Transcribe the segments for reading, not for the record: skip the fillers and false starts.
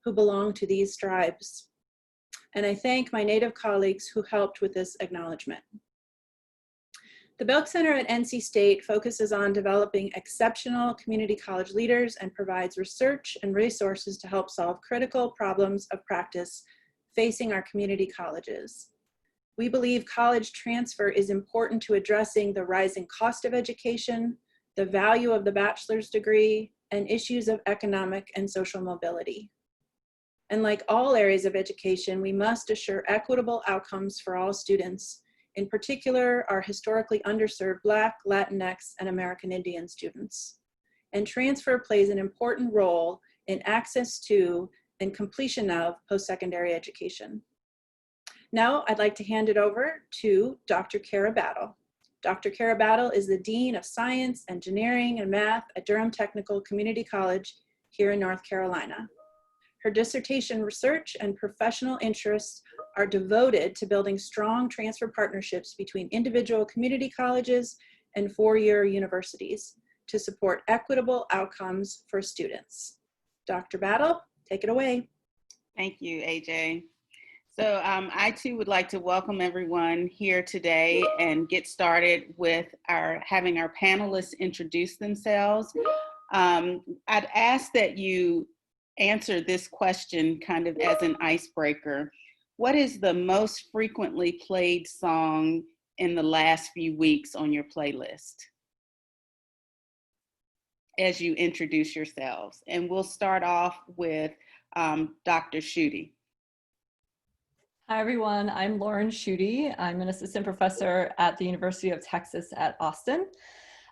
who belong to these tribes. And I thank my Native colleagues who helped with this acknowledgement. The Belk Center at NC State focuses on developing exceptional community college leaders and provides research and resources to help solve critical problems of practice facing our community colleges. We believe college transfer is important to addressing the rising cost of education, the value of the bachelor's degree, and issues of economic and social mobility. And like all areas of education, we must assure equitable outcomes for all students, in particular our historically underserved Black, Latinx, and American Indian students. And transfer plays an important role in access to and completion of post-secondary education. Now I'd like to hand it over to Dr. Kara Battle. Dr. Kara Battle is the Dean of Science, Engineering, and Math at Durham Technical Community College here in North Carolina. Her dissertation research and professional interests are devoted to building strong transfer partnerships between individual community colleges and four-year universities to support equitable outcomes for students. Dr. Battle, take it away. Thank you, AJ. So I too would like to welcome everyone here today and get started with having our panelists introduce themselves. I'd ask that you answer this question kind of as an icebreaker. What is the most frequently played song in the last few weeks on your playlist? As you introduce yourselves. And we'll start off with Dr. Schutte. Hi everyone, I'm Lauren Schutte. I'm an assistant professor at the University of Texas at Austin.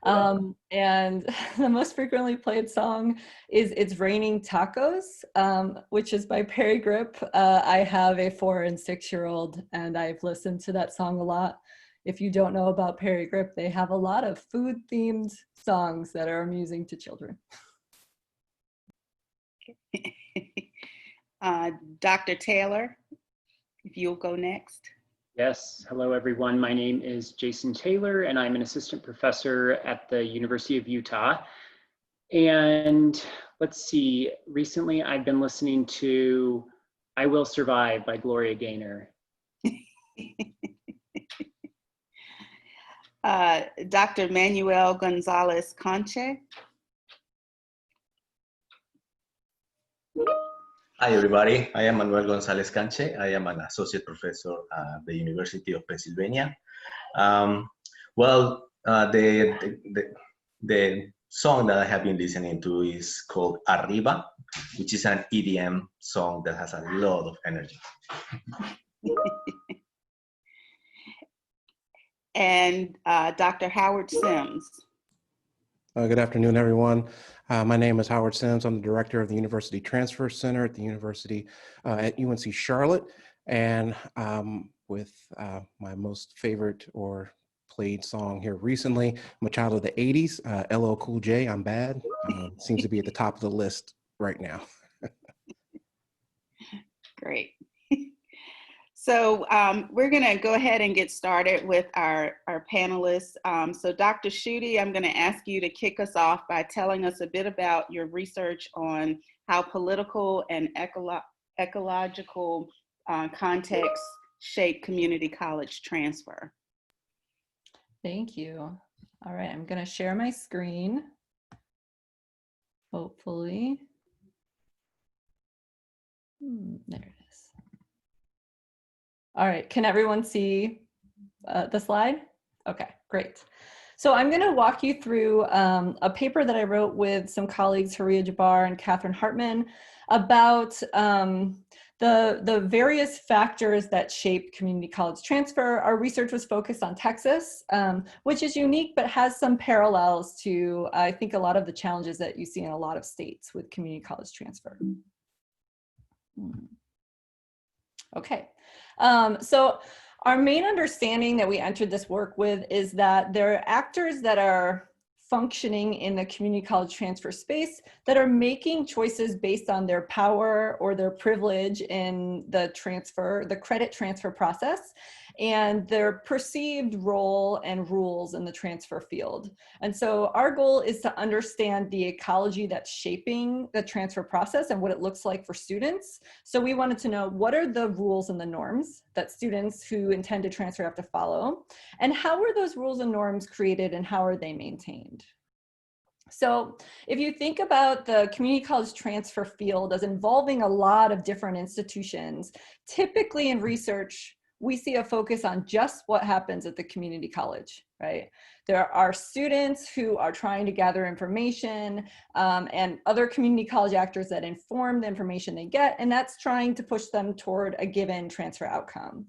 And the most frequently played song is It's Raining Tacos, which is by Perry Grip. I have a 4- and 6-year-old and I've listened to that song a lot. If you don't know about Perry Grip, they have a lot of food-themed songs that are amusing to children. Dr. Taylor, if you'll go next. Yes, hello everyone. My name is Jason Taylor and I'm an assistant professor at the University of Utah. And let's see, recently I've been listening to I Will Survive by Gloria Gaynor. Dr. Manuel Gonzalez Conche. Hi, everybody. I am Manuel Gonzalez Canche. I am an associate professor at the University of Pennsylvania. The song that I have been listening to is called Arriba, which is an EDM song that has a lot of energy. And Dr. Howard Sims. Good afternoon, everyone. My name is Howard Sims. I'm the director of the University Transfer Center at the University at UNC Charlotte. And with my most favorite or played song here recently, I'm a child of the 80s, LL Cool J, I'm Bad. Seems to be at the top of the list right now. Great. So we're going to go ahead and get started with our panelists. So Dr. Schutte, I'm going to ask you to kick us off by telling us a bit about your research on how political and ecological contexts shape community college transfer. Thank you. All right, I'm going to share my screen, hopefully. There it is. All right, can everyone see the slide? Okay, great. So I'm gonna walk you through a paper that I wrote with some colleagues, Haria Jabbar and Catherine Hartman, about the various factors that shape community college transfer. Our research was focused on Texas, which is unique, but has some parallels to, I think, a lot of the challenges that you see in a lot of states with community college transfer. Okay. So our main understanding that we entered this work with is that there are actors that are functioning in the community college transfer space that are making choices based on their power or their privilege in the credit transfer process. and their perceived role and rules in the transfer field. And so our goal is to understand the ecology that's shaping the transfer process and what it looks like for students. So we wanted to know, what are the rules and the norms that students who intend to transfer have to follow? And how are those rules and norms created, and how are they maintained? So if you think about the community college transfer field as involving a lot of different institutions, typically in research, we see a focus on just what happens at the community college, right? There are students who are trying to gather information and other community college actors that inform the information they get, and that's trying to push them toward a given transfer outcome.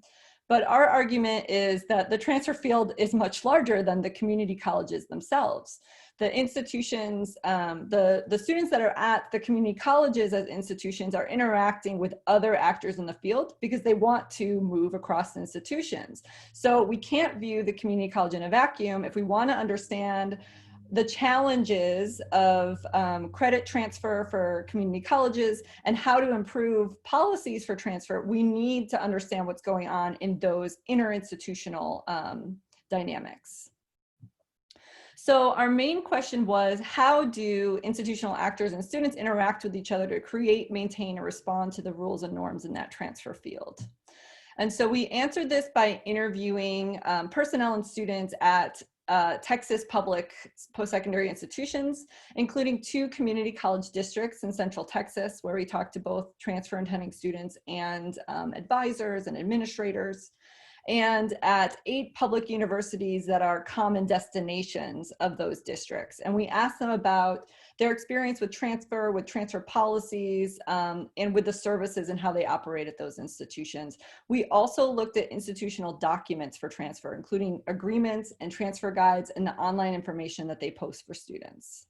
But our argument is that the transfer field is much larger than the community colleges themselves. The institutions, the students that are at the community colleges as institutions are interacting with other actors in the field because they want to move across institutions. So we can't view the community college in a vacuum. If we want to understand the challenges of credit transfer for community colleges and how to improve policies for transfer, we need to understand what's going on in those interinstitutional dynamics. So our main question was, how do institutional actors and students interact with each other to create, maintain, and respond to the rules and norms in that transfer field? And so we answered this by interviewing personnel and students at Texas public post-secondary institutions, including 2 community college districts in Central Texas, where we talked to both transfer intending students and advisors and administrators, and at 8 public universities that are common destinations of those districts. And we asked them about their experience with transfer policies, and with the services and how they operate at those institutions. We also looked at institutional documents for transfer, including agreements and transfer guides and the online information that they post for students.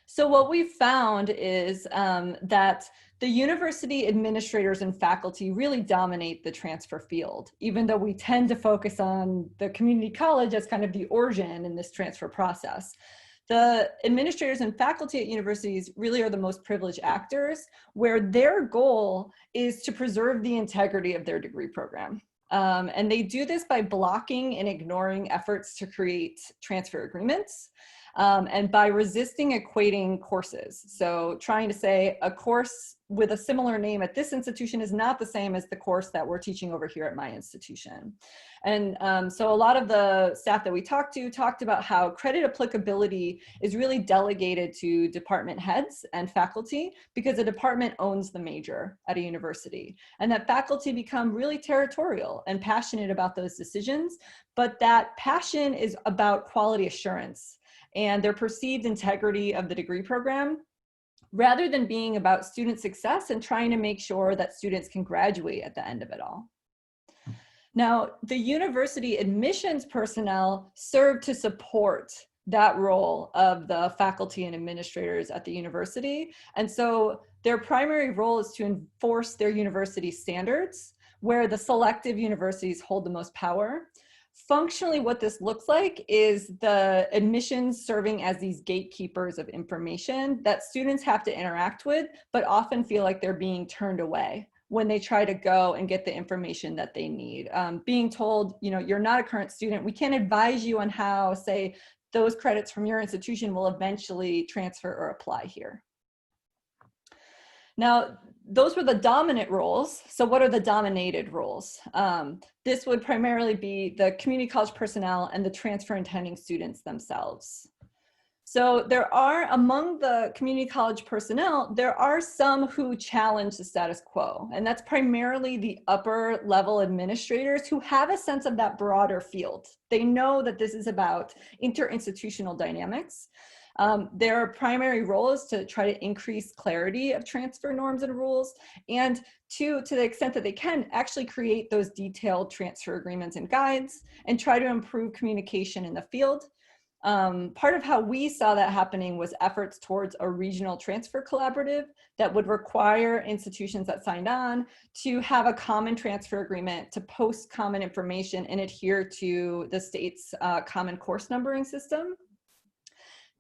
So what we found is that the university administrators and faculty really dominate the transfer field, even though we tend to focus on the community college as kind of the origin in this transfer process. The administrators and faculty at universities really are the most privileged actors, where their goal is to preserve the integrity of their degree program. And they do this by blocking and ignoring efforts to create transfer agreements, and by resisting equating courses. So trying to say a course with a similar name at this institution is not the same as the course that we're teaching over here at my institution. And so a lot of the staff that we talked about how credit applicability is really delegated to department heads and faculty because the department owns the major at a university, and that faculty become really territorial and passionate about those decisions, but that passion is about quality assurance and their perceived integrity of the degree program, rather than being about student success and trying to make sure that students can graduate at the end of it all. Now, the university admissions personnel serve to support that role of the faculty and administrators at the university. And so their primary role is to enforce their university standards, where the selective universities hold the most power. Functionally, what this looks like is the admissions serving as these gatekeepers of information that students have to interact with, but often feel like they're being turned away when they try to go and get the information that they need. Being told, you know, you're not a current student, we can't advise you on how, say, those credits from your institution will eventually transfer or apply here. Now, those were the dominant roles. So what are the dominated roles? This would primarily be the community college personnel and the transfer intending students themselves. So there are, among the community college personnel, there are some who challenge the status quo, and that's primarily the upper level administrators who have a sense of that broader field. They know that this is about interinstitutional dynamics. Their primary role is to try to increase clarity of transfer norms and rules, and to the extent that they can, actually create those detailed transfer agreements and guides and try to improve communication in the field. Part of how we saw that happening was efforts towards a regional transfer collaborative that would require institutions that signed on to have a common transfer agreement, to post common information and adhere to the state's common course numbering system.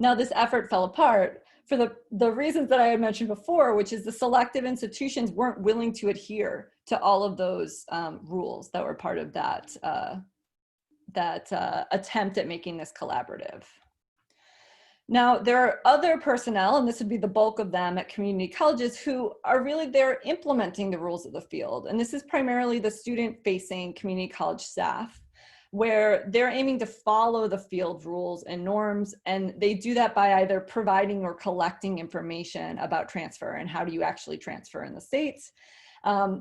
Now, this effort fell apart for the reasons that I had mentioned before, which is the selective institutions weren't willing to adhere to all of those rules that were part of that, attempt at making this collaborative. Now, there are other personnel, and this would be the bulk of them at community colleges, who are really there implementing the rules of the field. And this is primarily the student-facing community college staff, where they're aiming to follow the field rules and norms, and they do that by either providing or collecting information about transfer and how do you actually transfer in the States,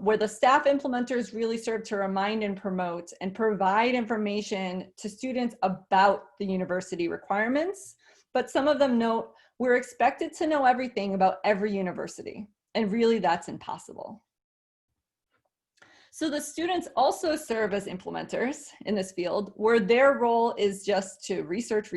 where the staff implementers really serve to remind and promote and provide information to students about the university requirements. But some of them note, we're expected to know everything about every university, and really that's impossible. So the students also serve as implementers in this field, where their role is just to research,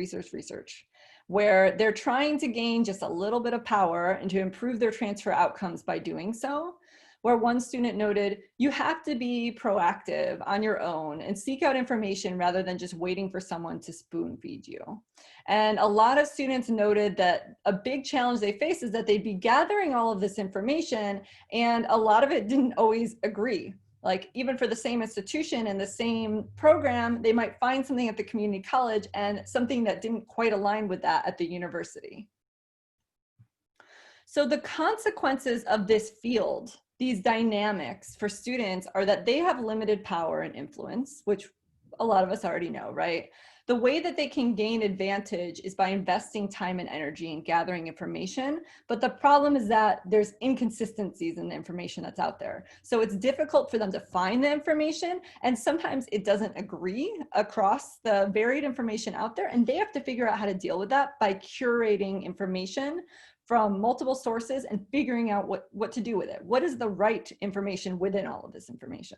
where they're trying to gain just a little bit of power and to improve their transfer outcomes by doing so. Where one student noted, you have to be proactive on your own and seek out information rather than just waiting for someone to spoon feed you. And a lot of students noted that a big challenge they face is that they'd be gathering all of this information and a lot of it didn't always agree. Like even for the same institution and the same program, they might find something at the community college and something that didn't quite align with that at the university. So the consequences of this field, these dynamics for students, are that they have limited power and influence, which a lot of us already know, right? The way that they can gain advantage is by investing time and energy in gathering information. But the problem is that there's inconsistencies in the information that's out there. So it's difficult for them to find the information, and sometimes it doesn't agree across the varied information out there, and they have to figure out how to deal with that by curating information from multiple sources and figuring out what to do with it. What is the right information within all of this information?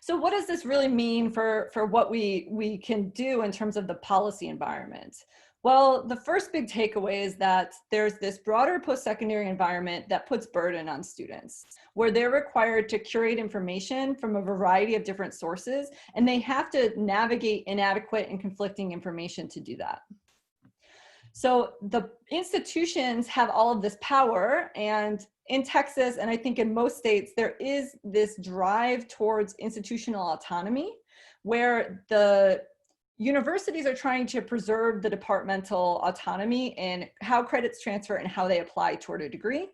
So what does this really mean for what we can do in terms of the policy environment? Well, the first big takeaway is that there's this broader post-secondary environment that puts burden on students, where they're required to curate information from a variety of different sources, and they have to navigate inadequate and conflicting information to do that. So the institutions have all of this power, and in Texas, and I think in most states, there is this drive towards institutional autonomy, where the universities are trying to preserve the departmental autonomy in how credits transfer and how they apply toward a degree.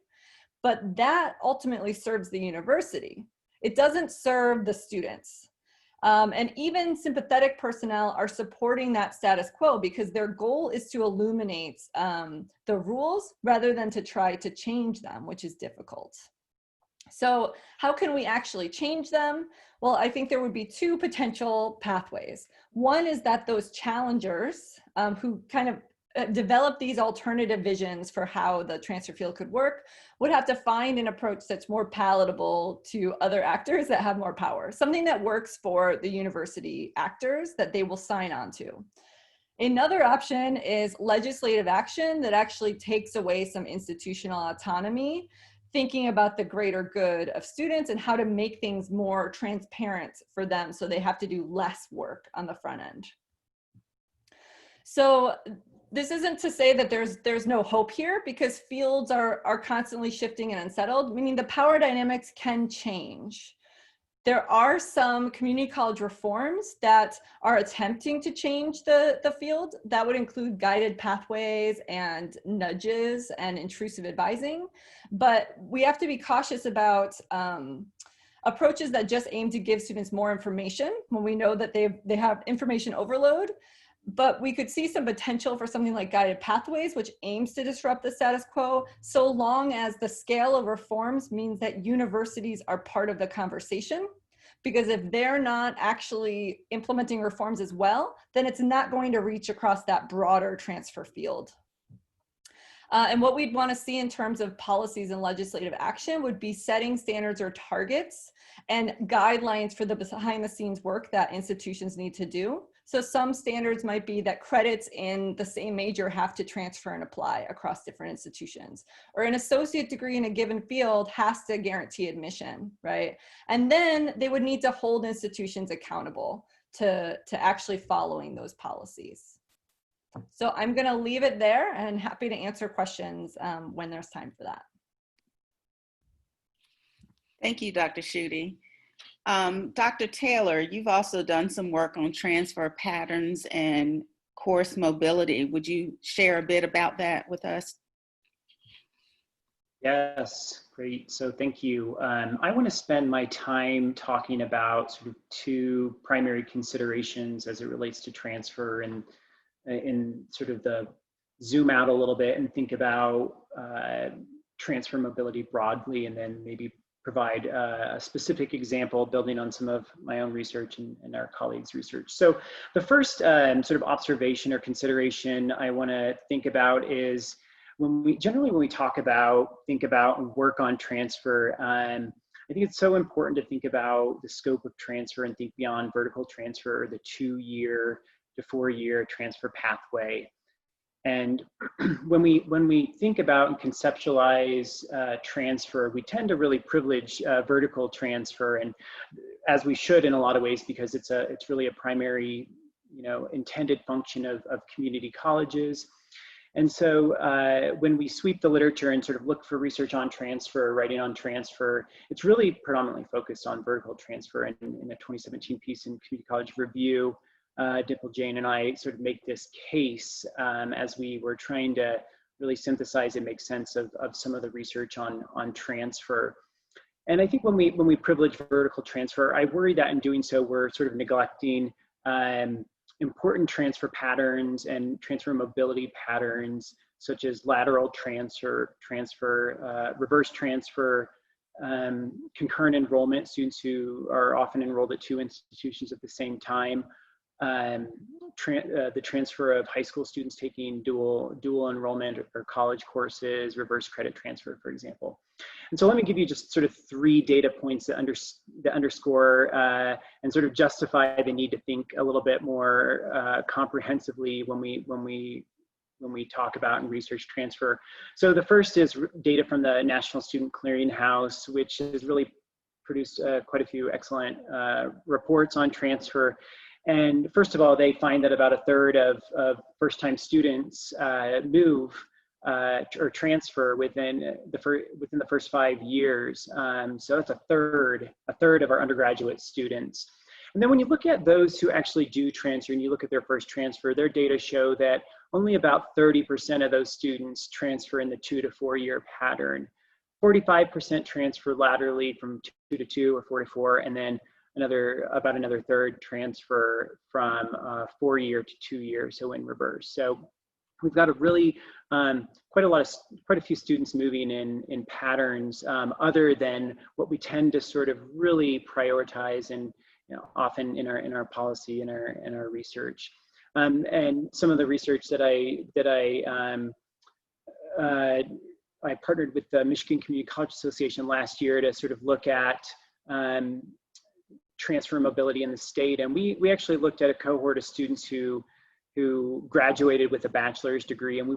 But that ultimately serves the university. It doesn't serve the students. And even sympathetic personnel are supporting that status quo because their goal is to illuminate the rules rather than to try to change them, which is difficult. So how can we actually change them? Well, I think there would be two potential pathways. One is that those challengers who kind of develop these alternative visions for how the transfer field could work would have to find an approach that's more palatable to other actors that have more power, something that works for the university actors that they will sign on to. Another option is legislative action that actually takes away some institutional autonomy, thinking about the greater good of students and how to make things more transparent for them so they have to do less work on the front end. So this isn't to say that there's no hope here, because fields are constantly shifting and unsettled, meaning the power dynamics can change. There are some community college reforms that are attempting to change the field. That would include guided pathways and nudges and intrusive advising. But we have to be cautious about approaches that just aim to give students more information when we know that they have information overload. But we could see some potential for something like guided pathways, which aims to disrupt the status quo, so long as the scale of reforms means that universities are part of the conversation. Because if they're not actually implementing reforms as well, then it's not going to reach across that broader transfer field. And what we'd want to see in terms of policies and legislative action would be setting standards or targets and guidelines for the behind the scenes work that institutions need to do. So some standards might be that credits in the same major have to transfer and apply across different institutions, or an associate degree in a given field has to guarantee admission, right? And then they would need to hold institutions accountable to actually following those policies. So I'm going to leave it there and happy to answer questions when there's time for that. Thank you, Dr. Schutte. Dr. Taylor, you've also done some work on transfer patterns and course mobility. Would you share a bit about that with us? Yes, great. So thank you. I want to spend my time talking about sort of two primary considerations as it relates to transfer, and in sort of the zoom out a little bit and think about transfer mobility broadly, and then maybe provide a specific example building on some of my own research and our colleagues' research. So the first sort of observation or consideration I want to think about is when we think about and work on transfer, I think it's so important to think about the scope of transfer and think beyond vertical transfer, the 2-year to 4-year transfer pathway. And when we think about and conceptualize transfer, we tend to really privilege vertical transfer, and as we should in a lot of ways, because it's really a primary, intended function of community colleges. And so when we sweep the literature and sort of look for research on transfer, writing on transfer, it's really predominantly focused on vertical transfer. And in a 2017 piece in Community College Review, Dimple, Jane, and I sort of make this case as we were trying to really synthesize and make sense of some of the research on transfer. And I think when we privilege vertical transfer, I worry that in doing so, we're sort of neglecting important transfer patterns and transfer mobility patterns, such as lateral transfer, reverse transfer, concurrent enrollment, students who are often enrolled at 2 institutions at the same time, the transfer of high school students taking dual enrollment or college courses, reverse credit transfer, for example. And so let me give you just sort of 3 data points that underscore and sort of justify the need to think a little bit more comprehensively when we talk about and research transfer. So the first is data from the National Student Clearinghouse, which has really produced quite a few excellent reports on transfer. And first of all, they find that about 1/3 of first-time students move or transfer within the first 5 years. So that's a third of our undergraduate students. And then when you look at those who actually do transfer and you look at their first transfer, their data show that only about 30% of those students transfer in the 2 to 4 year pattern. 45% transfer laterally from 2 to 2 or 4 to 4, and then about another third transfer from 4 year to 2 year, so in reverse. So we've got a really quite a few students moving in patterns other than what we tend to sort of really prioritize and often in our policy in our research. And some of the research that I partnered with the Michigan Community College Association last year to sort of look at transfer mobility in the state, and we actually looked at a cohort of students who graduated with a bachelor's degree, and we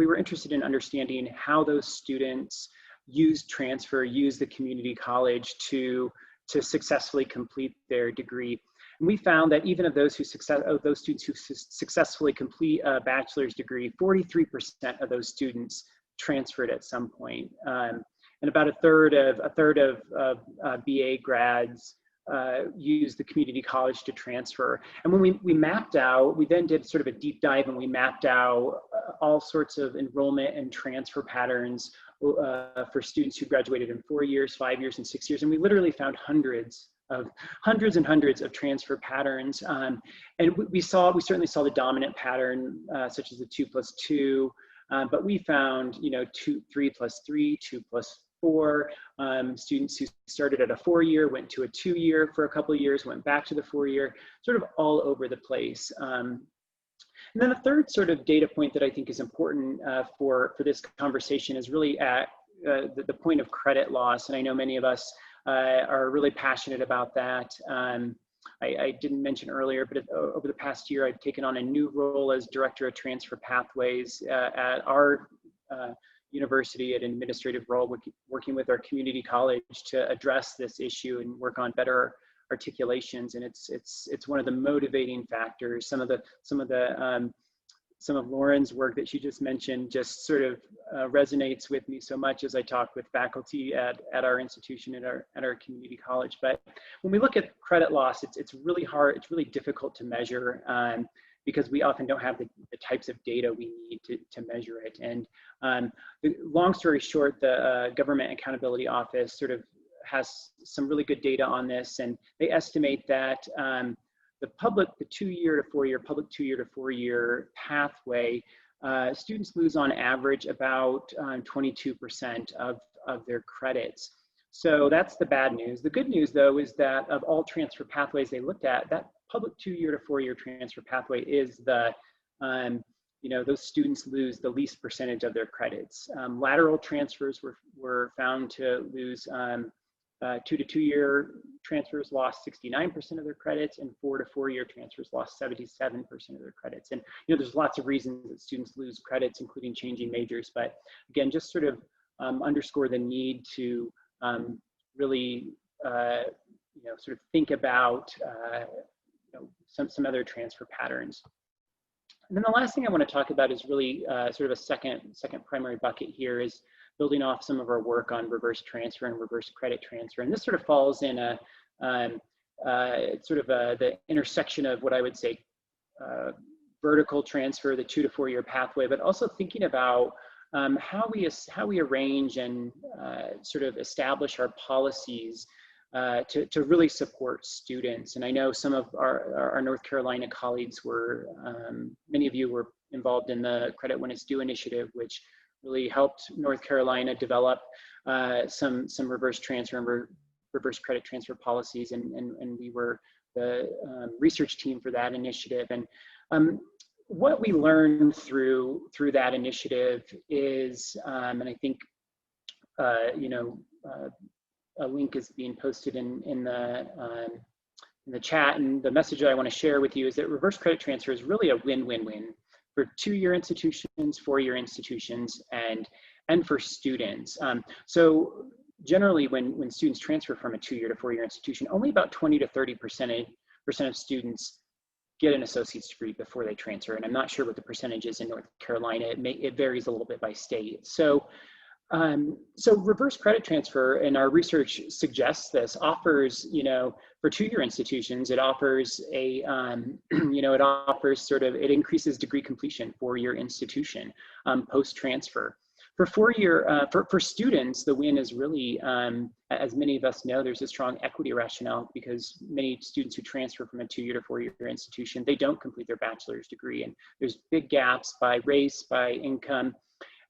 were interested in understanding how those students used the community college to successfully complete their degree. And we found that even of those students who successfully complete a bachelor's degree, 43% of those students transferred at some point, and about a third of BA grads use the community college to transfer. And when we mapped out, we then did sort of a deep dive and we mapped out all sorts of enrollment and transfer patterns for students who graduated in 4 years, 5 years, and 6 years. And we literally found hundreds and hundreds of transfer patterns. And we certainly saw the dominant pattern, such as the 2+2, but we found, 3+3, 2+4, students who started at a 4 year, went to a 2 year for a couple of years, went back to the 4 year, sort of all over the place. And then the third sort of data point that I think is important for this conversation is really at the point of credit loss. And I know many of us are really passionate about that. I didn't mention earlier, but over the past year, I've taken on a new role as Director of Transfer Pathways at our university, at an administrative role, working with our community college to address this issue and work on better articulations. And it's one of the motivating factors. Some of the some of Lauren's work that she just mentioned just sort of resonates with me so much as I talk with faculty at our institution, at our community college. But when we look at credit loss, it's really hard, it's really difficult to measure because we often don't have the types of data we need to measure it. And long story short, the Government Accountability Office sort of has some really good data on this, and they estimate that the 2-year to 4-year, public 2-year to 4-year pathway, students lose on average about 22% of their credits. So that's the bad news. The good news, though, is that of all transfer pathways they looked at, that public 2-year to 4-year transfer pathway is the, those students lose the least percentage of their credits. Lateral transfers were found to lose 2 to 2-year transfers lost 69% of their credits, and 4 to 4-year transfers lost 77% of their credits. And there's lots of reasons that students lose credits, including changing majors. But again, just sort of underscore the need to really, sort of think about some other transfer patterns. And then the last thing I want to talk about is really sort of a second primary bucket here is building off some of our work on reverse transfer and reverse credit transfer. And this sort of falls in the intersection of what I would say vertical transfer, the 2 to 4-year pathway, but also thinking about how we arrange and sort of establish our policies to really support students. And I know some of our North Carolina colleagues were, many of you were involved in the Credit When It's Due initiative, which really helped North Carolina develop some reverse transfer and reverse credit transfer policies, and we were the research team for that initiative. And what we learned through that initiative is, and I think a link is being posted in the chat, and the message that I want to share with you is that reverse credit transfer is really a win-win-win for 2-year institutions, 4-year institutions, and for students. So generally, when students transfer from a 2-year to 4-year institution, only about 20 to 30% of students get an associate's degree before they transfer. And I'm not sure what the percentage is in North Carolina. It varies a little bit by state. So reverse credit transfer, and our research suggests this, offers, for 2-year institutions, it offers it increases degree completion for your institution post-transfer. For 4-year, for students, the win is really, as many of us know, there's a strong equity rationale because many students who transfer from a 2-year to 4-year institution, they don't complete their bachelor's degree, and there's big gaps by race, by income.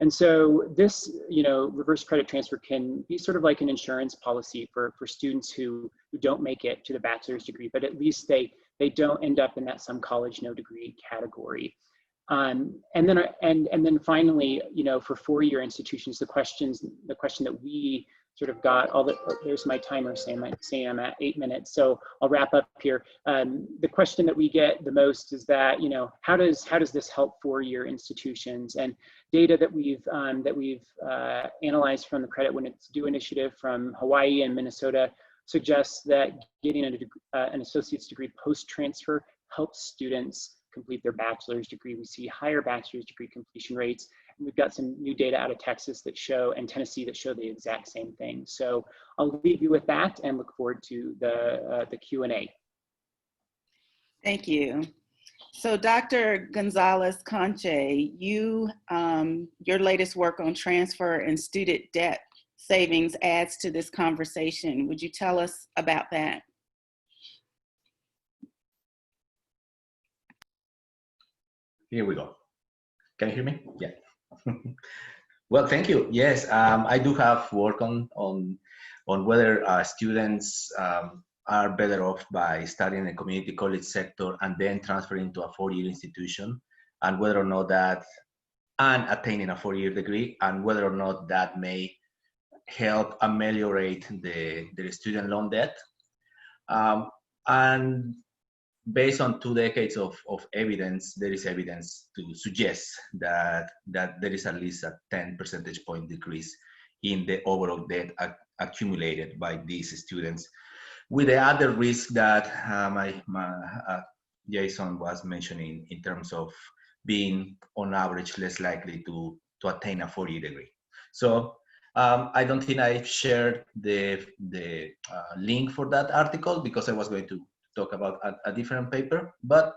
And so this, reverse credit transfer can be sort of like an insurance policy for students who don't make it to the bachelor's degree, but at least they don't end up in that some college no degree category. And then finally, for 4-year institutions, the question that we sort of got there's my timer saying I'm at 8 minutes, so I'll wrap up here. The question that we get the most is that, how does this help 4-year institutions? And data that we've analyzed from the Credit When It's Due initiative from Hawaii and Minnesota suggests that getting an associate's degree post-transfer helps students complete their bachelor's degree. We see higher bachelor's degree completion rates. And we've got some new data out of Texas and Tennessee that show the exact same thing. So I'll leave you with that and look forward to the Q&A. Thank you. So Dr. Gonzalez-Conche, your latest work on transfer and student debt savings adds to this conversation. Would you tell us about that? Here we go. Can you hear me? Yeah. Well, thank you. Yes, I do have work on whether students are better off by studying in a community college sector and then transferring to a 4-year institution, and whether or not that, and attaining a 4-year degree, and whether or not that may help ameliorate their student loan debt. And based on 2 decades of evidence, there is evidence to suggest that there is at least a 10 percentage point decrease in the overall debt accumulated by these students, with the other risk that Jason was mentioning in terms of being on average less likely to attain a 4-year degree. So I don't think I shared the link for that article because I was going to talk about a different paper, but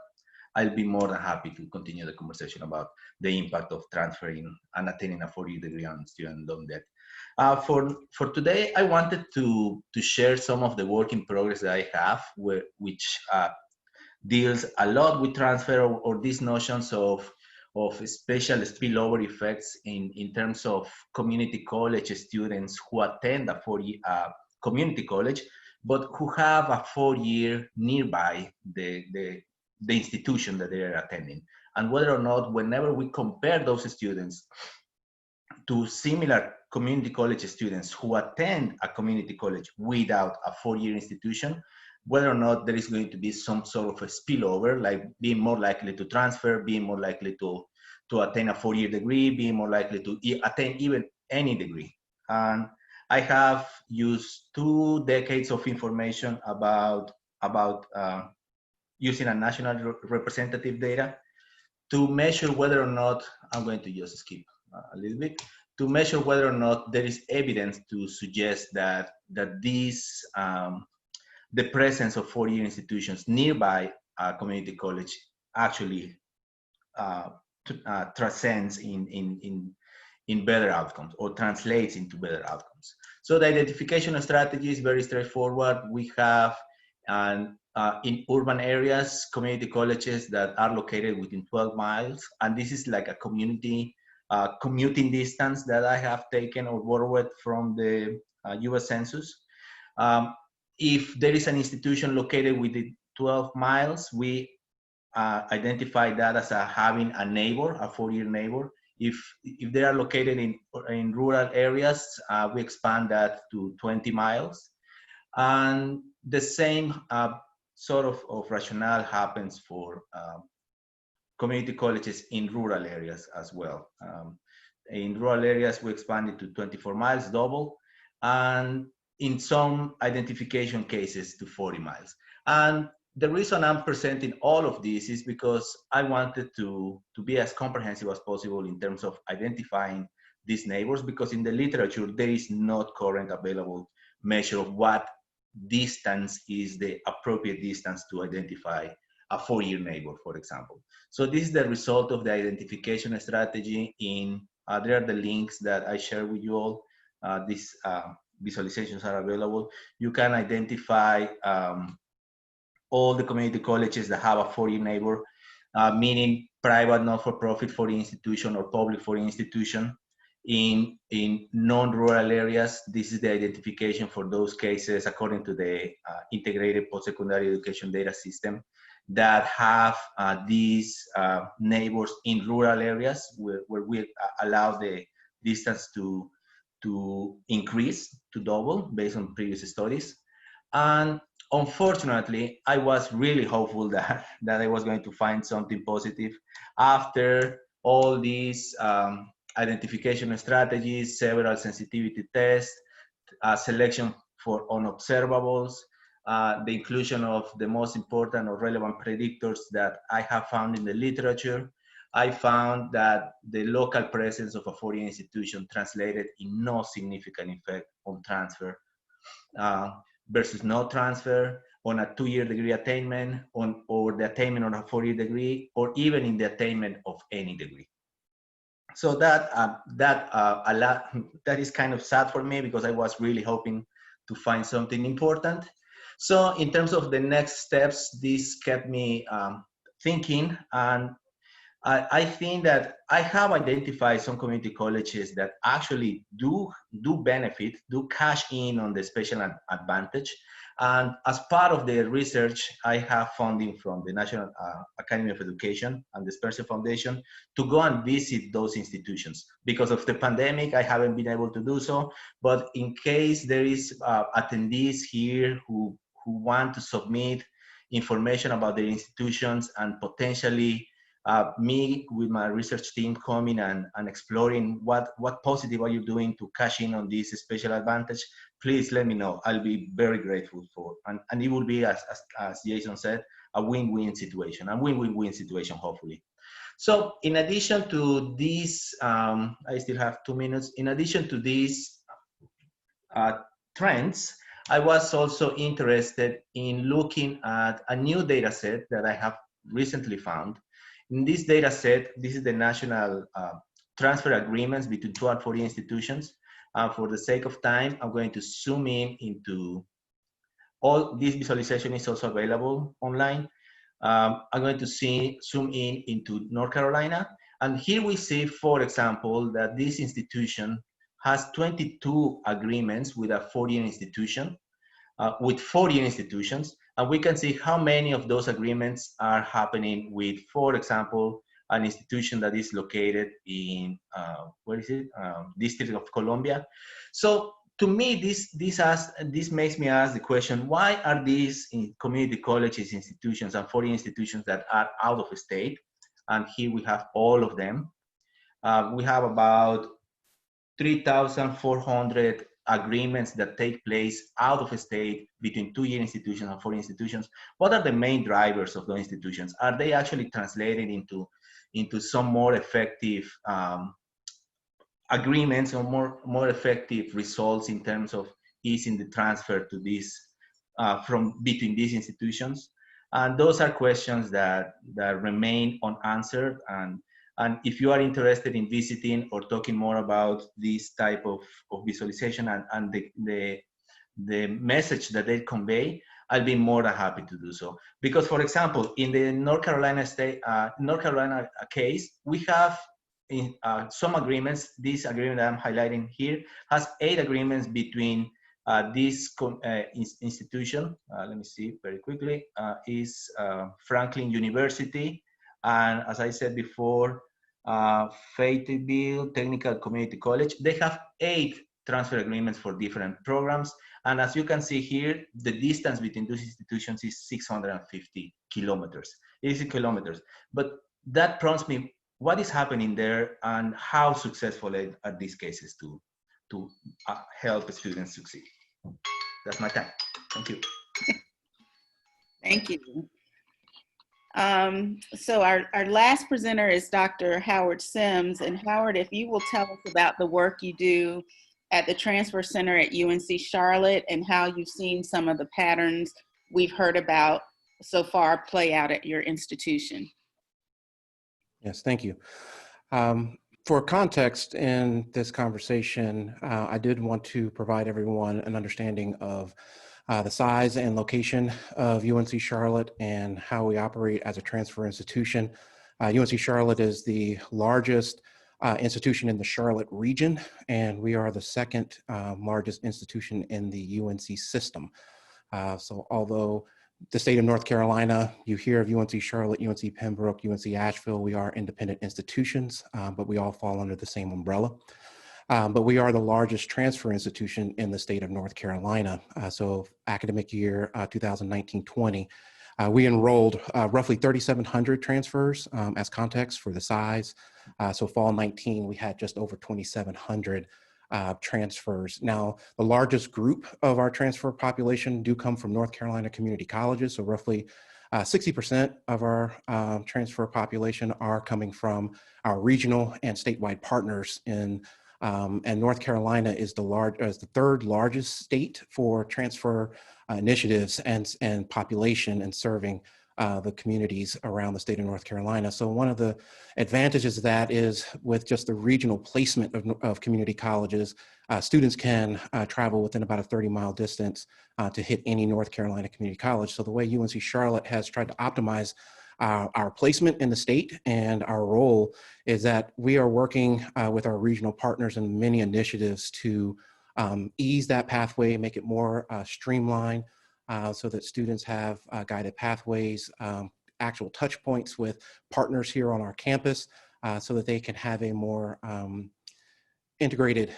I'll be more than happy to continue the conversation about the impact of transferring and attaining a 4-year degree on student loan debt. For today, I wanted to share some of the work in progress that I have, which deals a lot with transfer or these notions of special spillover effects in terms of community college students who attend a 4-year community college, but who have a 4-year nearby the institution that they are attending. And whether or not, whenever we compare those students to similar community college students who attend a community college without a 4-year institution, whether or not there is going to be some sort of a spillover, like being more likely to transfer, being more likely to attain a 4-year degree, being more likely to attain even any degree. And I have used 2 decades of information about using a national representative data to measure whether or not, I'm going to just skip a little bit, to measure whether or not there is evidence to suggest that these the presence of 4-year institutions nearby a community college actually transcends in better outcomes or translates into better outcomes. So the identification strategy is very straightforward. We have in urban areas, community colleges that are located within 12 miles. And this is like a community commuting distance that I have taken or borrowed from the US Census. If there is an institution located within 12 miles, we identify that as having a neighbor, a 4-year neighbor. If they are located in rural areas, we expand that to 20 miles. And the same sort of rationale happens for community colleges in rural areas as well. In rural areas, we expand it to 24 miles, double, and in some identification cases to 40 miles. And the reason I'm presenting all of this is because I wanted to be as comprehensive as possible in terms of identifying these neighbors, because in the literature, there is not current available measure of what distance is the appropriate distance to identify a 4-year neighbor, for example. So this is the result of the identification strategy. There are the links that I share with you all. These visualizations are available. You can identify all the community colleges that have a 4-year neighbor, meaning private, not-for-profit 4-year institution or public 4-year institution. In non-rural areas, this is the identification for those cases according to the integrated post-secondary education data system that have these neighbors in rural areas where we allow the distance to increase, to double based on previous studies. And unfortunately, I was really hopeful that I was going to find something positive after all these identification strategies, several sensitivity tests, selection for unobservables, the inclusion of the most important or relevant predictors that I have found in the literature. I found that the local presence of a 4-year institution translated in no significant effect on transfer versus no transfer, on a 2-year degree attainment, or the attainment of a 4-year degree, or even in the attainment of any degree. So that is kind of sad for me, because I was really hoping to find something important. So in terms of the next steps, this kept me thinking, and I think that I have identified some community colleges that actually do benefit, do cash in on the special advantage. And as part of the research, I have funding from the National Academy of Education and the Spencer Foundation to go and visit those institutions. Because of the pandemic, I haven't been able to do so. But in case there is attendees here who want to submit information about their institutions, and potentially me with my research team coming and exploring what positive are you doing to cash in on this special advantage, please let me know. I'll be very grateful for, and it will be, as Jason said, a win-win situation, hopefully. So in addition to these, I still have 2 minutes. In addition to these trends, I was also interested in looking at a new data set that I have recently found. In this data set, this is the national transfer agreements between 240 institutions. For the sake of time, I'm going to zoom in into all this visualization is also available online. I'm going to zoom in into North Carolina. And here we see, for example, that this institution has 22 agreements with a 40 institution, with 40 institutions. And we can see how many of those agreements are happening with, for example, an institution that is located in, where is it? District of Columbia. So to me, this makes me ask the question, why are these community colleges institutions and 40 institutions that are out of state? And here we have all of them. We have about 3,400 agreements that take place out of state between 2-year institutions and 4 institutions. What are the main drivers of those institutions? Are they actually translated into some more effective agreements or more effective results in terms of easing the transfer to these from between these institutions? And those are questions that remain unanswered. And if you are interested in visiting or talking more about this type of visualization and the message that they convey, I'll be more than happy to do so. Because, for example, in the North Carolina case, we have in some agreements. This agreement that I'm highlighting here has 8 agreements between this institution. Let me see very quickly. Is Franklin University, and as I said before, Fayetteville Technical Community College. They have 8 transfer agreements for different programs. And as you can see here, the distance between those institutions is 650 kilometers. It is in kilometers. But that prompts me, what is happening there and how successful are these cases to help students succeed? That's my time. Thank you. Thank you. So our last presenter is Dr. Howard Sims. And Howard, if you will tell us about the work you do at the Transfer Center at UNC Charlotte and how you've seen some of the patterns we've heard about so far play out at your institution. Yes, thank you. For context in this conversation, I did want to provide everyone an understanding of the size and location of UNC Charlotte and how we operate as a transfer institution. UNC Charlotte is the largest institution in the Charlotte region, and we are the second largest institution in the UNC system. So although the state of North Carolina, you hear of UNC Charlotte, UNC Pembroke, UNC Asheville, we are independent institutions, but we all fall under the same umbrella. But we are the largest transfer institution in the state of North Carolina. So academic year 2019-20, we enrolled roughly 3,700 transfers as context for the size. So fall 19, we had just over 2,700 transfers. Now, the largest group of our transfer population do come from North Carolina community colleges. So roughly 60% of our transfer population are coming from our regional and statewide partners in and North Carolina is the third largest state for transfer initiatives and population and serving the communities around the state of North Carolina. So one of the advantages of that is with just the regional placement of community colleges, students can travel within about a 30-mile distance to hit any North Carolina community college. So the way UNC Charlotte has tried to optimize our placement in the state and our role is that we are working with our regional partners in many initiatives to ease that pathway, make it more streamlined so that students have guided pathways, actual touch points with partners here on our campus so that they can have a more integrated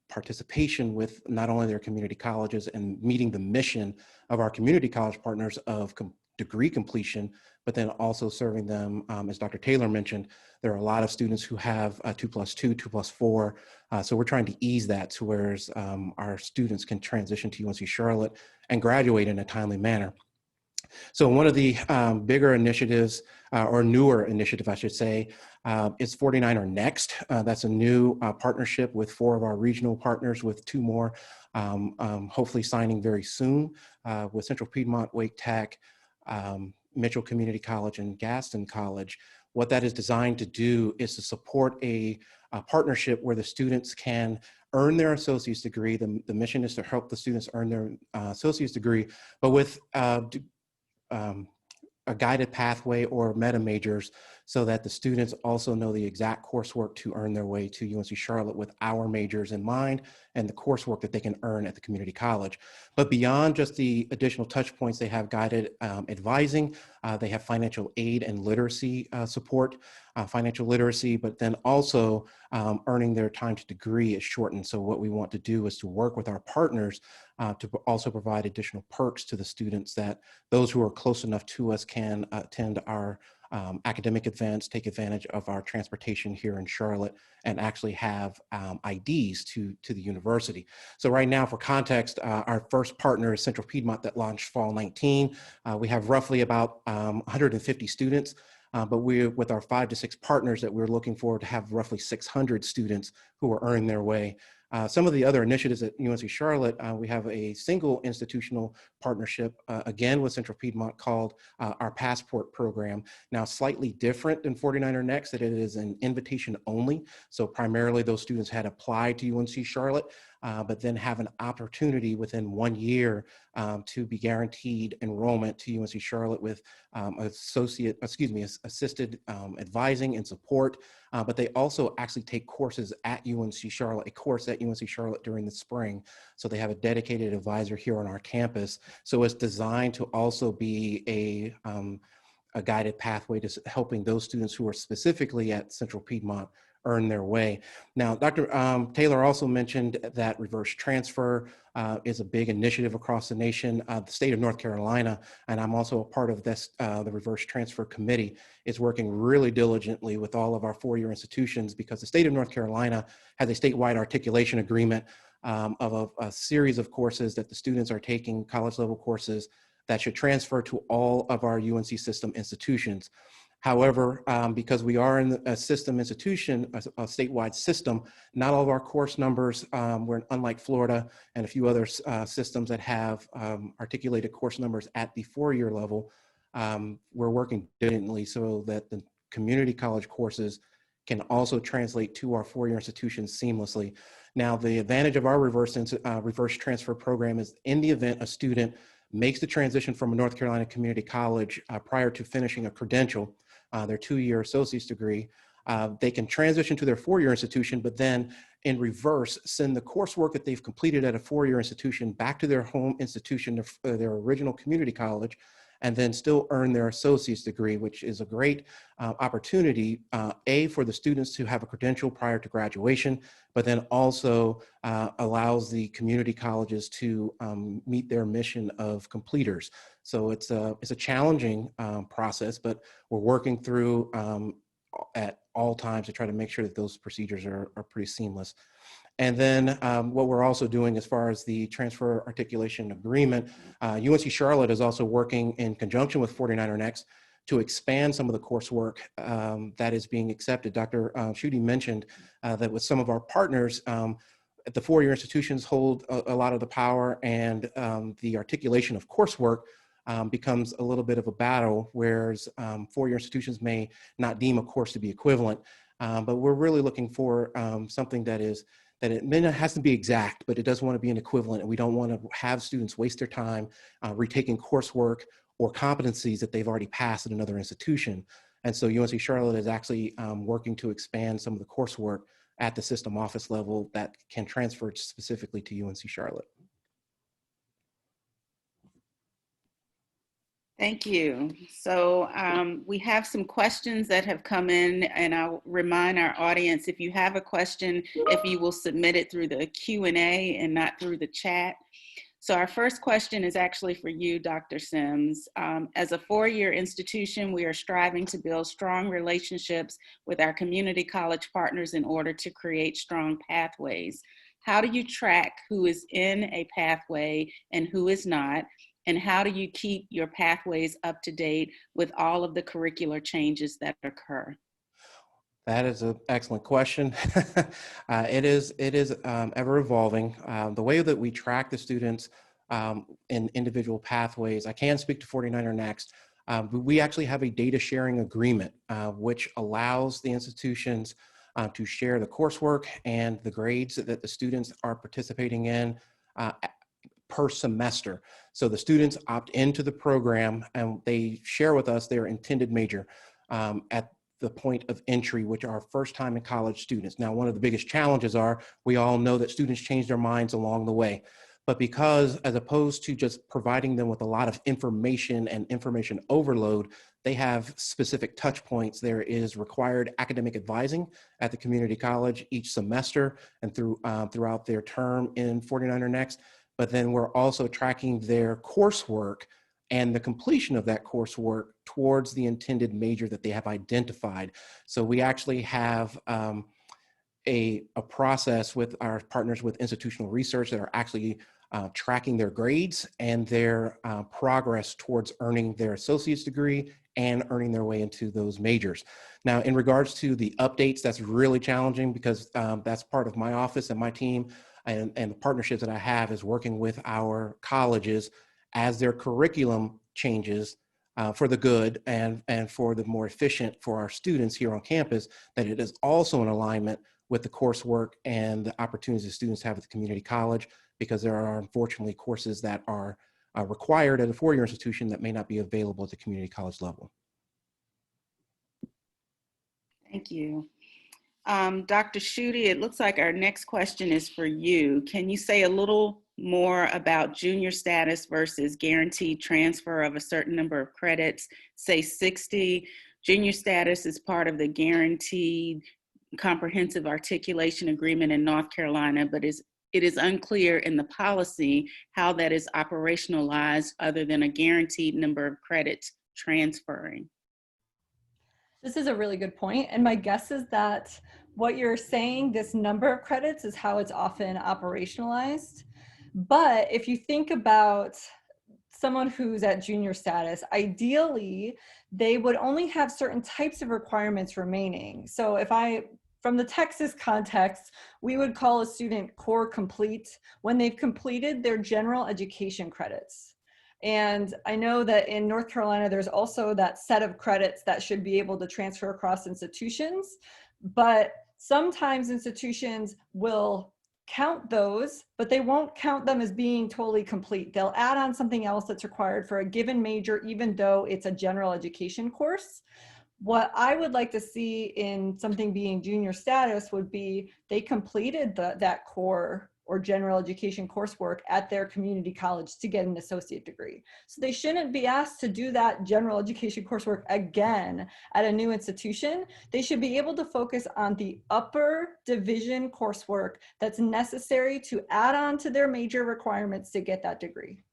participation with not only their community colleges and meeting the mission of our community college partners of degree completion, but then also serving them, as Dr. Taylor mentioned, there are a lot of students who have 2+2, 2+4. So we're trying to ease that to where our students can transition to UNC Charlotte and graduate in a timely manner. So one of the bigger initiatives, or newer initiative, I should say, is 49er Next. That's a new partnership with 4 of our regional partners, with 2 more hopefully signing very soon, with Central Piedmont, Wake Tech, Mitchell Community College, and Gaston College. What that is designed to do is to support a partnership where the students can earn their associate's degree. The mission is to help the students earn their associate's degree, but with a guided pathway or meta majors, so that the students also know the exact coursework to earn their way to UNC Charlotte with our majors in mind and the coursework that they can earn at the community college. But beyond just the additional touch points, they have guided advising, they have financial aid and literacy support, financial literacy, but then also earning their time to degree is shortened. So what we want to do is to work with our partners to also provide additional perks to the students, that those who are close enough to us can attend our academic events, take advantage of our transportation here in Charlotte, and actually have IDs to the university. So right now, for context, our first partner is Central Piedmont, that launched fall 19. We have roughly about 150 students, but with our 5 to 6 partners that we're looking for to have roughly 600 students who are earning their way. Some of the other initiatives at UNC Charlotte, we have a single institutional partnership, again with Central Piedmont, called our Passport program. Now, slightly different than 49er Next, that it is an invitation only. So primarily those students had applied to UNC Charlotte, but then have an opportunity within 1 year to be guaranteed enrollment to UNC Charlotte with assisted advising and support. But they also actually take courses at UNC Charlotte, a course at UNC Charlotte during the spring. So they have a dedicated advisor here on our campus. So it's designed to also be a guided pathway to helping those students who are specifically at Central Piedmont earn their way. Now, Dr. Taylor also mentioned that reverse transfer is a big initiative across the nation. The state of North Carolina, and I'm also a part of this, the reverse transfer committee, is working really diligently with all of our 4-year institutions, because the state of North Carolina has a statewide articulation agreement of a series of courses that the students are taking, college level courses, that should transfer to all of our UNC system institutions. However, because we are in a system institution, a statewide system, not all of our course numbers, we're unlike Florida and a few other systems that have articulated course numbers at the 4-year level, we're working diligently so that the community college courses can also translate to our 4-year institutions seamlessly. Now, the advantage of our reverse transfer program is, in the event a student makes the transition from a North Carolina community college prior to finishing a credential, their 2-year associate's degree, they can transition to their 4-year institution, but then in reverse, send the coursework that they've completed at a 4-year institution back to their home institution, their original community college, and then still earn their associate's degree, which is a great opportunity, for the students to have a credential prior to graduation, but then also allows the community colleges to meet their mission of completers. So it's a challenging process, but we're working through at all times to try to make sure that those procedures are pretty seamless. And then what we're also doing as far as the transfer articulation agreement, UNC Charlotte is also working in conjunction with 49er Next to expand some of the coursework that is being accepted. Dr. Schutte mentioned that with some of our partners, the 4-year institutions hold a lot of the power, and the articulation of coursework becomes a little bit of a battle, whereas 4-year institutions may not deem a course to be equivalent. But we're really looking for something that it may not has to be exact, but it does want to be an equivalent, and we don't want to have students waste their time retaking coursework or competencies that they've already passed at another institution. And so UNC Charlotte is actually working to expand some of the coursework at the system office level that can transfer specifically to UNC Charlotte. Thank you. So we have some questions that have come in, and I'll remind our audience, if you have a question, if you will submit it through the Q&A and not through the chat. So our first question is actually for you, Dr. Sims. As a 4-year institution, we are striving to build strong relationships with our community college partners in order to create strong pathways. How do you track who is in a pathway and who is not? And how do you keep your pathways up to date with all of the curricular changes that occur? That is an excellent question. It is ever evolving. The way that we track the students in individual pathways, I can speak to 49er Next, but we actually have a data sharing agreement, which allows the institutions to share the coursework and the grades that the students are participating in per semester. So the students opt into the program and they share with us their intended major at the point of entry, which are first time in college students. Now, one of the biggest challenges are, we all know that students change their minds along the way. But because, as opposed to just providing them with a lot of information and information overload, they have specific touch points. There is required academic advising at the community college each semester and throughout their term in 49er Next. But then we're also tracking their coursework and the completion of that coursework towards the intended major that they have identified. So we actually have a process with our partners with institutional research that are actually tracking their grades and their progress towards earning their associate's degree and earning their way into those majors. Now, in regards to the updates, that's really challenging because that's part of my office and my team, and the partnerships that I have is working with our colleges as their curriculum changes for the good and for the more efficient for our students here on campus, that it is also in alignment with the coursework and the opportunities that students have at the community college, because there are unfortunately courses that are required at a four-year institution that may not be available at the community college level. Thank you. Dr. Schutte, it looks like our next question is for you. Can you say a little more about junior status versus guaranteed transfer of a certain number of credits, say 60? Junior status is part of the guaranteed comprehensive articulation agreement in North Carolina, but it is unclear in the policy how that is operationalized other than a guaranteed number of credits transferring. This is a really good point. And my guess is that what you're saying, this number of credits, is how it's often operationalized. But if you think about someone who's at junior status, ideally, they would only have certain types of requirements remaining. So from the Texas context, we would call a student core complete when they've completed their general education credits. And I know that in North Carolina, there's also that set of credits that should be able to transfer across institutions, but sometimes institutions will count those, but they won't count them as being totally complete. They'll add on something else that's required for a given major, even though it's a general education course. What I would like to see in something being junior status would be they completed that core or general education coursework at their community college to get an associate degree. So they shouldn't be asked to do that general education coursework again at a new institution. They should be able to focus on the upper division coursework that's necessary to add on to their major requirements to get that degree.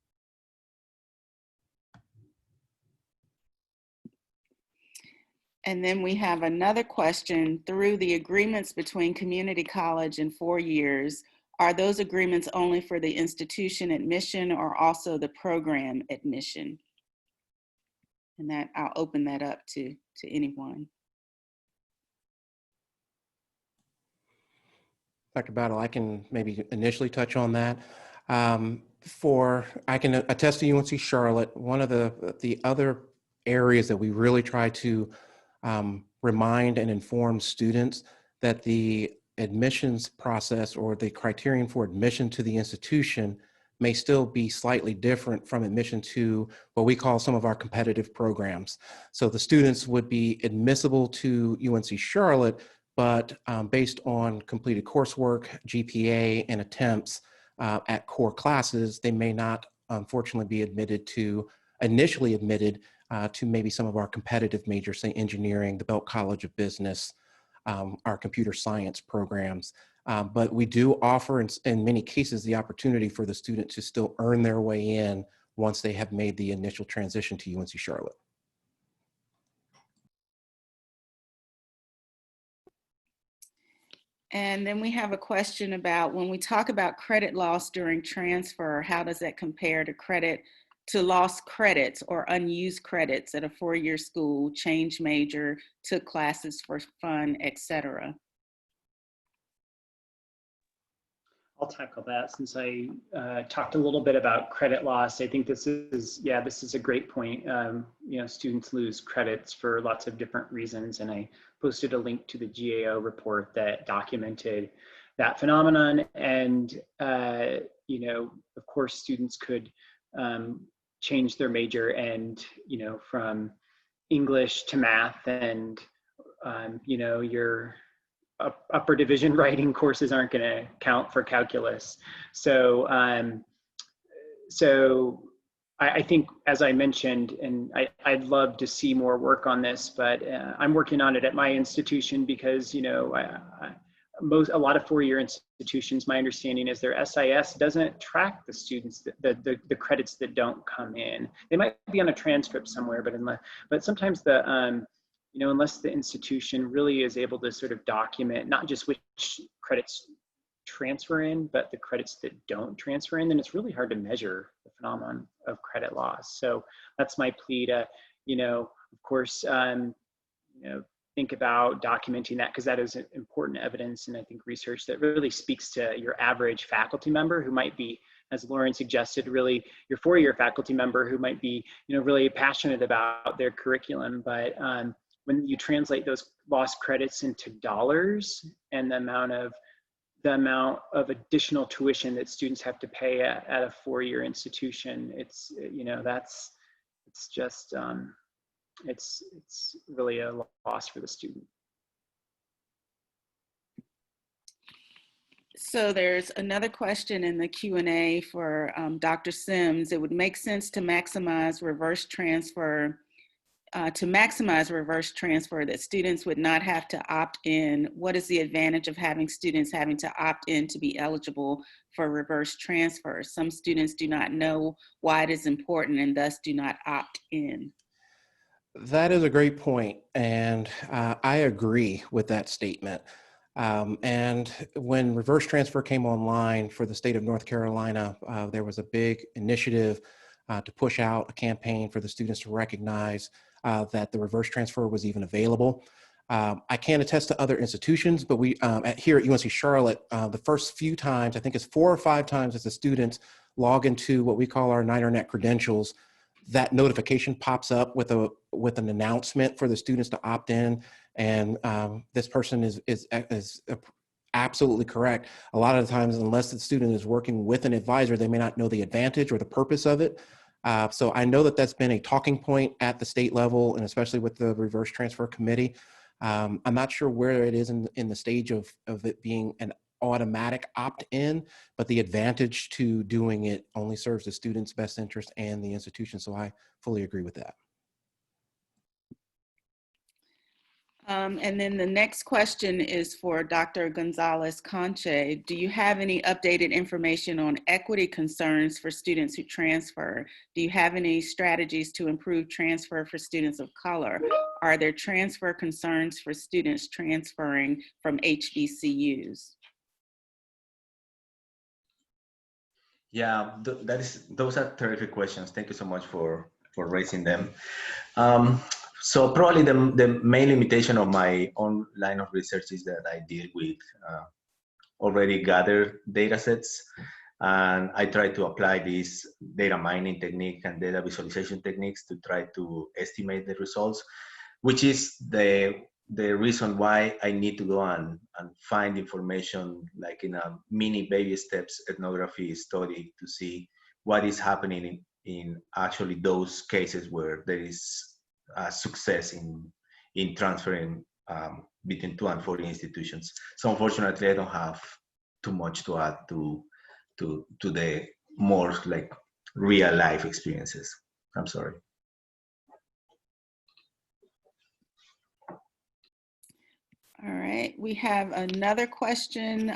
And then we have another question. Through the agreements between community college and 4 years, are those agreements only for the institution admission or also the program admission? And that I'll open that up to anyone. Dr. Battle, I can maybe initially touch on that. I can attest to UNC Charlotte. One of the other areas that we really try to remind and inform students that the admissions process or the criterion for admission to the institution may still be slightly different from admission to what we call some of our competitive programs. So the students would be admissible to UNC Charlotte, but based on completed coursework, GPA, and attempts at core classes, they may not unfortunately be initially admitted to maybe some of our competitive majors, say engineering, the Belk College of Business, our computer science programs. But we do offer, in many cases, the opportunity for the student to still earn their way in once they have made the initial transition to UNC Charlotte. And then we have a question about when we talk about credit loss during transfer, how does that compare to credit to lost credits or unused credits at a four-year school, changed major, took classes for fun, etc.? I'll tackle that since I talked a little bit about credit loss. I think this is a great point. Students lose credits for lots of different reasons, and I posted a link to the GAO report that documented that phenomenon. And of course, students could change their major and from English to math, and your upper division writing courses aren't going to count for calculus. So I think, as I mentioned, and I'd love to see more work on this, but I'm working on it at my institution because a lot of four-year institutions, my understanding is their SIS doesn't track the students, the credits that don't come in. They might be on a transcript somewhere, but sometimes unless the institution really is able to sort of document not just which credits transfer in, but the credits that don't transfer in, then it's really hard to measure the phenomenon of credit loss. So that's my plea to, of course, think about documenting that, because that is important evidence, and I think research that really speaks to your average faculty member who might be, as Lauren suggested, really your four-year faculty member who might be, really passionate about their curriculum. But when you translate those lost credits into dollars and the amount of additional tuition that students have to pay at a four-year institution, it's really a loss for the student. So there's another question in the Q&A for Dr. Sims. It would make sense to maximize reverse transfer that students would not have to opt in. What is the advantage of having students having to opt in to be eligible for reverse transfer? Some students do not know why it is important and thus do not opt in. That is a great point, and I agree with that statement. And when reverse transfer came online for the state of North Carolina, there was a big initiative to push out a campaign for the students to recognize that the reverse transfer was even available. I can't attest to other institutions, but we here at UNC Charlotte, the first few times, I think it's 4 or 5 times as the students log into what we call our NinerNet credentials, that notification pops up with an announcement for the students to opt in. And this person is absolutely correct. A lot of the times, unless the student is working with an advisor, they may not know the advantage or the purpose of it. So I know that that's been a talking point at the state level, and especially with the reverse transfer committee. I'm not sure where it is in the stage of it being an automatic opt-in, but the advantage to doing it only serves the student's best interest and the institution. So I fully agree with that. And then the next question is for Dr. Gonzalez-Conche. Do you have any updated information on equity concerns for students who transfer? Do you have any strategies to improve transfer for students of color? Are there transfer concerns for students transferring from HBCUs? Yeah, those are terrific questions. Thank you so much for raising them. So probably the main limitation of my own line of research is that I deal with already gathered data sets, and I try to apply these data mining technique and data visualization techniques to try to estimate the results, which is the reason why I need to go and find information like in a mini baby steps ethnography study to see what is happening in actually those cases where there is success in transferring between 2 and 4 institutions. So unfortunately, I don't have too much to add to the more like real life experiences. I'm sorry. All right, we have another question.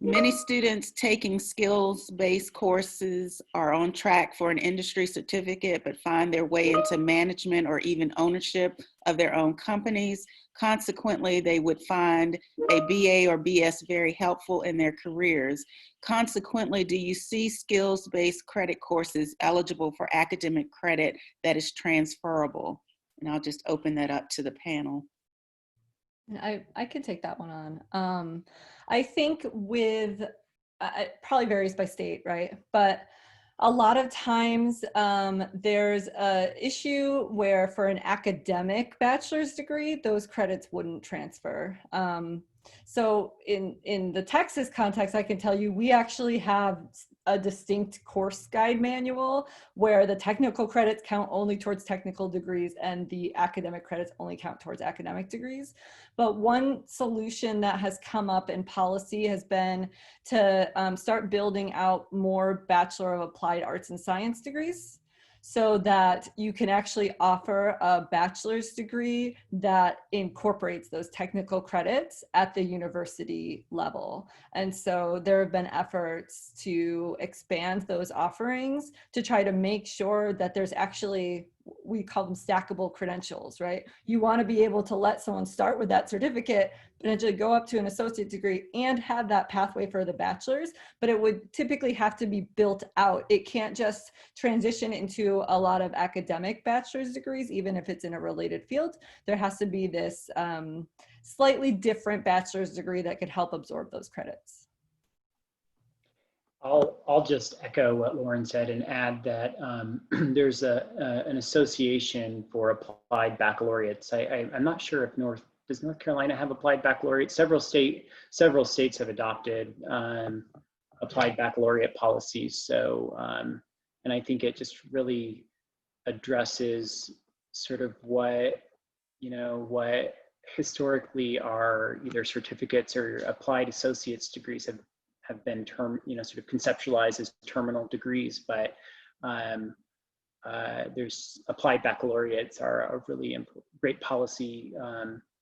Many students taking skills-based courses are on track for an industry certificate, but find their way into management or even ownership of their own companies. Consequently, they would find a BA or BS very helpful in their careers. Consequently, do you see skills-based credit courses eligible for academic credit that is transferable? And I'll just open that up to the panel. I could take that one on. I think with, it probably varies by state, right? But a lot of times there's a issue where for an academic bachelor's degree, those credits wouldn't transfer. So in the Texas context, I can tell you, we actually have a distinct course guide manual where the technical credits count only towards technical degrees and the academic credits only count towards academic degrees. But one solution that has come up in policy has been to start building out more Bachelor of Applied Arts and Science degrees, so that you can actually offer a bachelor's degree that incorporates those technical credits at the university level. And so there have been efforts to expand those offerings to try to make sure that there's actually, we call them stackable credentials, right? You want to be able to let someone start with that certificate, potentially go up to an associate degree and have that pathway for the bachelor's, but it would typically have to be built out. It can't just transition into a lot of academic bachelor's degrees, even if it's in a related field. There has to be this slightly different bachelor's degree that could help absorb those credits. I'll just echo what Lauren said and add that there's an association for applied baccalaureates. I'm not sure if does North Carolina have applied baccalaureate? Several states have adopted applied baccalaureate policies. So, and I think it just really addresses sort of what historically are either certificates or applied associate's degrees have been sort of conceptualized as terminal degrees, but there's applied baccalaureates are a really great policy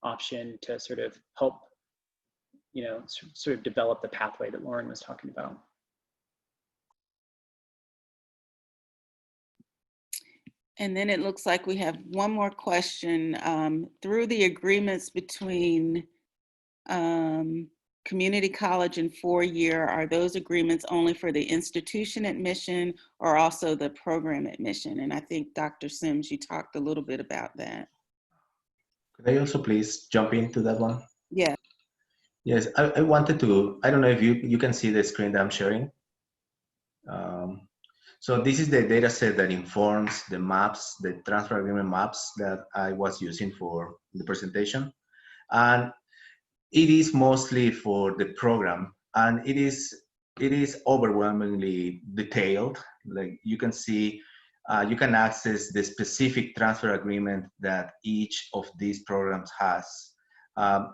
option to sort of help, sort of develop the pathway that Lauren was talking about. And then it looks like we have one more question. Through the agreements between community college and four-year, are those agreements only for the institution admission or also the program admission? And I think Dr. Sims, you talked a little bit about that. Could I also please jump into that one? Yeah. Yes, I wanted to, I don't know if you can see the screen that I'm sharing. So this is the data set that informs the maps, the transfer agreement maps that I was using for the presentation. And it is mostly for the program, and it is overwhelmingly detailed. Like you can see, you can access the specific transfer agreement that each of these programs has.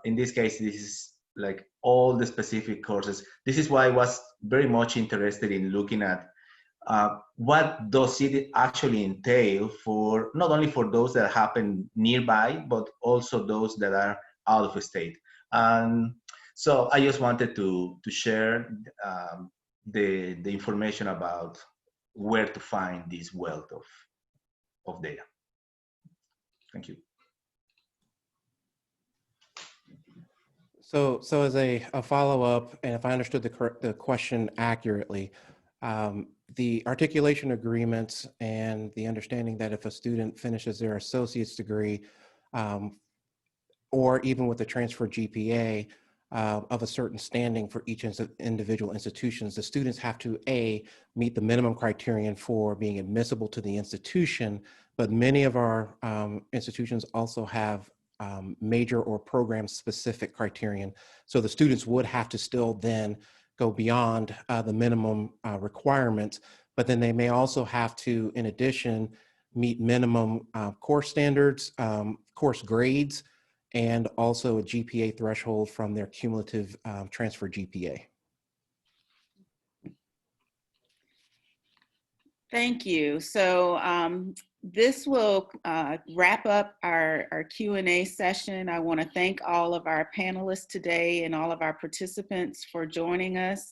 In this case, this is like all the specific courses. This is why I was very much interested in looking at what does it actually entail for not only for those that happen nearby, but also those that are out of state. And so I just wanted to share the information about where to find this wealth of data. Thank you. So as a follow-up, and if I understood the question accurately, the articulation agreements and the understanding that if a student finishes their associate's degree, or even with a transfer GPA of a certain standing for each individual institutions, the students have to meet the minimum criterion for being admissible to the institution, but many of our institutions also have major or program specific criterion. So the students would have to still then go beyond the minimum requirements, but then they may also have to, in addition, meet minimum course standards, course grades, and also a GPA threshold from their cumulative transfer GPA. Thank you. So this will wrap up our Q&A session. I want to thank all of our panelists today and all of our participants for joining us.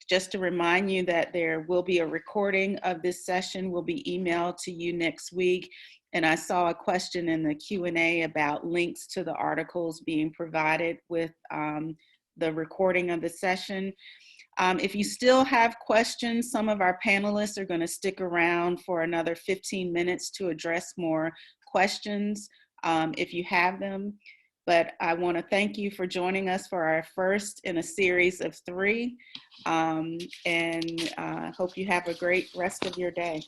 Just to remind you that there will be a recording of this session, will be emailed to you next week. And I saw a question in the Q&A about links to the articles being provided with the recording of the session. If you still have questions, some of our panelists are going to stick around for another 15 minutes to address more questions if you have them. But I want to thank you for joining us for our first in a series of 3. And hope you have a great rest of your day.